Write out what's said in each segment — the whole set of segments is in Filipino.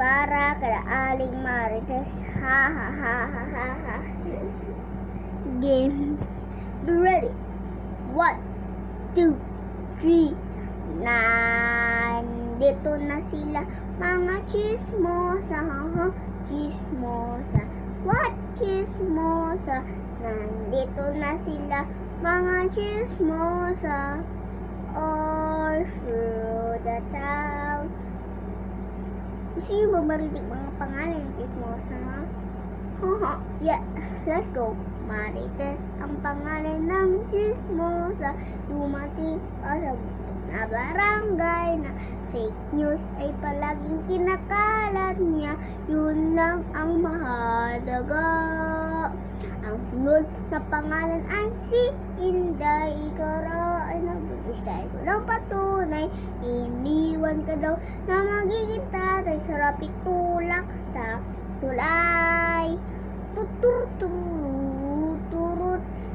para kay Aling Marites. Ha ha ha ha ha ha. Game ready. 1, 2, 3. Nandito na sila mga chismosa. Chismosa. What chismosa? Nandito na sila mga chismosa. All through the town. Gusto nyo ba marinig mga pangalan ng chismosa, ha? Yeah, let's go. Marites ang pangalan ng chismosa. Dumating pa sa na barangay na fake news ay palaging kinakalat niya. Yun lang ang mahalaga. Ang sunod na pangalan ay si Inday. Ikaw ay nagbigis kahit walang patunay. Iniwan ka daw na magiging tatay. Sarap itulak sa tulay. Tuturut.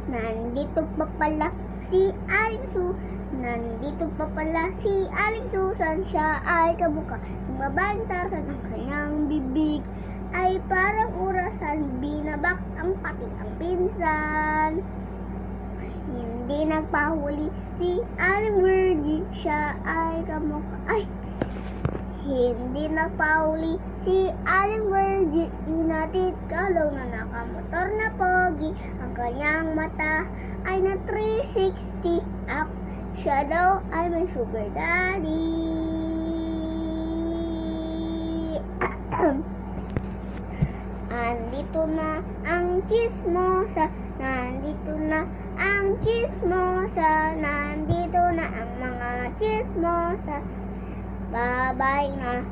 Nandito pa pala si Aling Su. Nandito pa pala si Aling Susan. Siya ay kamukha ng mabantasan. Ang kanyang bibig ay parang urasan. Binabox ang pati ang pinsan. Hindi nagpahuli si Aling Virgie. Siya ay kamukha hindi nagpahuli si Aling Virgie. Inatid kalaw na nakamotor na pogi. Ang kanyang mata ay na 360 up. Siya daw ay may sugar daddy. Andito na ang chismosa. Nandito na ang chismosa. Nandito na ang mga chismosa. Bye-bye na.